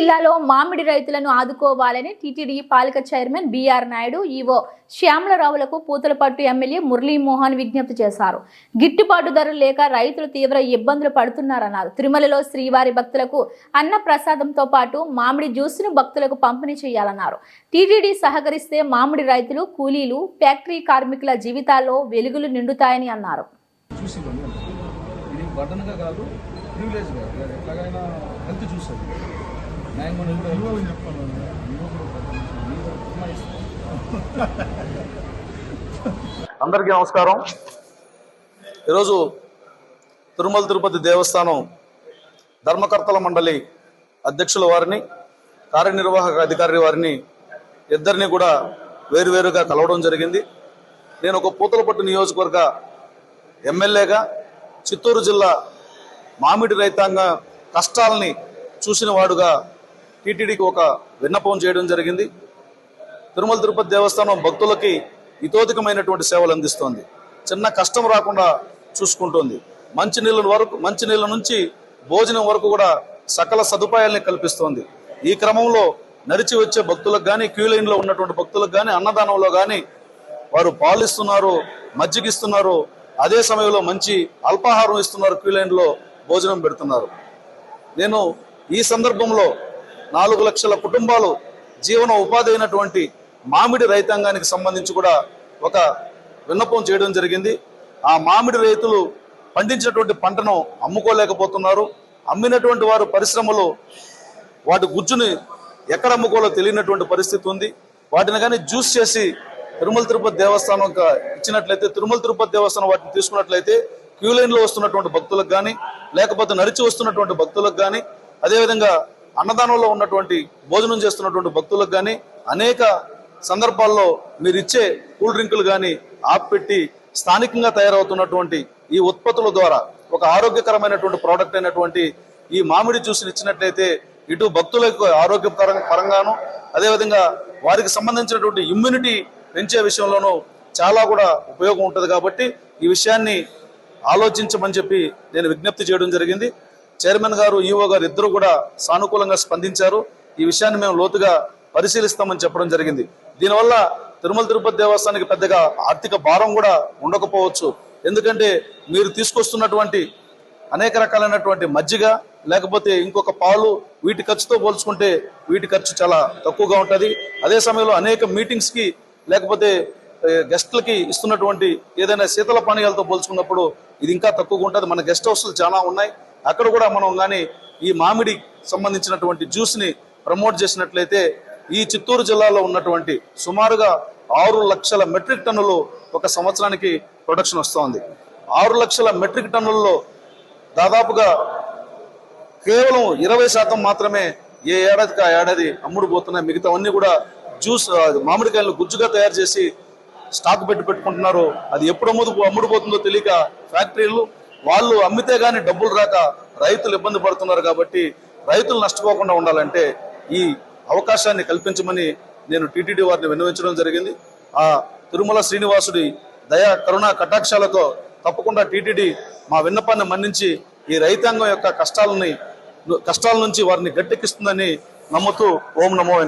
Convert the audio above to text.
జిల్లాలో మామిడి రైతులను ఆదుకోవాలని టీటీడీ పాలక చైర్మన్ బిఆర్ నాయుడు, ఈవో శ్యామలరావులకు పూతలపట్టు ఎమ్మెల్యే మురళీమోహన్ విజ్ఞప్తి చేశారు. గిట్టుబాటు ధరలు లేక రైతులు తీవ్ర ఇబ్బందులు పడుతున్నారన్నారు. తిరుమలలో శ్రీవారి భక్తులకు అన్న ప్రసాదంతో పాటు మామిడి జ్యూస్ను భక్తులకు పంపిణీ చేయాలన్నారు. టీటీడీ సహకరిస్తే మామిడి రైతులు, కూలీలు, ఫ్యాక్టరీ కార్మికుల జీవితాల్లో వెలుగులు నిండుతాయని అన్నారు. అందరికీ నమస్కారం. ఈరోజు తిరుమల తిరుపతి దేవస్థానం ధర్మకర్తల మండలి అధ్యక్షుల వారిని, కార్యనిర్వాహక అధికారి వారిని ఇద్దరిని కూడా వేరువేరుగా కలవడం జరిగింది. నేను ఒక పూతలపట్టు నియోజకవర్గ ఎమ్మెల్యేగా చిత్తూరు జిల్లా మామిడి రైతాంగ కష్టాలని చూసిన వాడుగా టీటీడీకి ఒక విన్నపం చేయడం జరిగింది. తిరుమల తిరుపతి దేవస్థానం భక్తులకి ఇతోధికమైనటువంటి సేవలు అందిస్తోంది. చిన్న కష్టం రాకుండా చూసుకుంటోంది. మంచినీళ్ళ నుంచి భోజనం వరకు కూడా సకల సదుపాయాలని కల్పిస్తోంది. ఈ క్రమంలో నడిచి వచ్చే భక్తులకు కానీ, క్యూ లైన్లో ఉన్నటువంటి భక్తులకు కానీ, అన్నదానంలో కానీ వారు పాలు ఇస్తున్నారు, మజ్జిగిస్తున్నారు. అదే సమయంలో మంచి అల్పాహారం ఇస్తున్నారు, క్యూ లైన్లో భోజనం పెడుతున్నారు. నేను ఈ సందర్భంలో 4 లక్షల కుటుంబాలు జీవన ఉపాధి అయినటువంటి మామిడి రైతాంగానికి సంబంధించి కూడా ఒక విన్నపం చేయడం జరిగింది. ఆ మామిడి రైతులు పండించినటువంటి పంటను అమ్ముకోలేకపోతున్నారు. అమ్మినటువంటి వారు పరిశ్రమలు వాటి గుజ్జుని ఎక్కడ అమ్ముకోవాలో తెలియనటువంటి పరిస్థితి ఉంది. వాటిని కానీ జ్యూస్ చేసి తిరుమల తిరుపతి దేవస్థానం ఇచ్చినట్లయితే, తిరుమల తిరుపతి దేవస్థానం వాటిని తీసుకున్నట్లయితే క్యూ లైన్లో వస్తున్నటువంటి భక్తులకు కానీ, లేకపోతే నడిచి వస్తున్నటువంటి భక్తులకు కానీ, అదేవిధంగా అన్నదానంలో ఉన్నటువంటి భోజనం చేస్తున్నటువంటి భక్తులకు కానీ అనేక సందర్భాల్లో మీరు ఇచ్చే కూల్ డ్రింకులు కానీ ఆపిపెట్టి స్థానికంగా తయారవుతున్నటువంటి ఈ ఉత్పత్తుల ద్వారా ఒక ఆరోగ్యకరమైనటువంటి ప్రోడక్ట్ అయినటువంటి ఈ మామిడి జ్యూస్ని ఇచ్చినట్లయితే ఇటు భక్తులకు పరంగాను, అదేవిధంగా వారికి సంబంధించినటువంటి ఇమ్యూనిటీ పెంచే విషయంలోనూ చాలా కూడా ఉపయోగం ఉంటుంది. కాబట్టి ఈ విషయాన్ని ఆలోచించమని చెప్పి నేను విజ్ఞప్తి చేయడం జరిగింది. చైర్మన్ గారు, ఈఓ గారు ఇద్దరు కూడా సానుకూలంగా స్పందించారు. ఈ విషయాన్ని మేము లోతుగా పరిశీలిస్తామని చెప్పడం జరిగింది. దీనివల్ల తిరుమల తిరుపతి దేవస్థానానికి పెద్దగా ఆర్థిక భారం కూడా ఉండకపోవచ్చు. ఎందుకంటే మీరు తీసుకొస్తున్నటువంటి అనేక రకాలైనటువంటి మజ్జిగ, లేకపోతే ఇంకొక పాలు, వీటి ఖర్చుతో పోల్చుకుంటే వీటి ఖర్చు చాలా తక్కువగా ఉంటుంది. అదే సమయంలో అనేక మీటింగ్స్కి లేకపోతే గెస్ట్లకి ఇస్తున్నటువంటి ఏదైనా శీతల పానీయాలతో పోల్చుకున్నప్పుడు ఇది ఇంకా తక్కువగా ఉంటుంది. మన గెస్ట్ హౌస్లు చాలా ఉన్నాయి. అక్కడ కూడా మనం కానీ ఈ మామిడి సంబంధించినటువంటి జ్యూస్ని ప్రమోట్ చేసినట్లయితే ఈ చిత్తూరు జిల్లాలో ఉన్నటువంటి సుమారుగా 6 లక్షల మెట్రిక్ టన్నులు ఒక సంవత్సరానికి ప్రొడక్షన్ వస్తుంది. 6 లక్షల మెట్రిక్ టన్నుల్లో దాదాపుగా కేవలం 20% మాత్రమే ఏ ఏడాదికి ఆ ఏడాది అమ్ముడుపోతున్నాయి. మిగతావన్నీ కూడా జ్యూస్, మామిడికాయలను గుజ్జుగా తయారు చేసి స్టాక్ పెట్టుకుంటున్నారు. అది ఎప్పుడు అమ్ముడుపోతుందో తెలియక ఫ్యాక్టరీలు వాళ్ళు అమ్మితే గానీ డబ్బులు రాక రైతులు ఇబ్బంది పడుతున్నారు. కాబట్టి రైతులు నష్టపోకుండా ఉండాలంటే ఈ అవకాశాన్ని కల్పించమని నేను టీటీడీ వారిని విన్నవించడం జరిగింది. ఆ తిరుమల శ్రీనివాసుడి దయా కరుణా కటాక్షాలతో తప్పకుండా టీటీడీ మా విన్నపాన్ని మన్నించి ఈ రైతాంగం యొక్క కష్టాల నుంచి వారిని గట్టెక్కిస్తుందని నమ్ముతూ ఓం నమో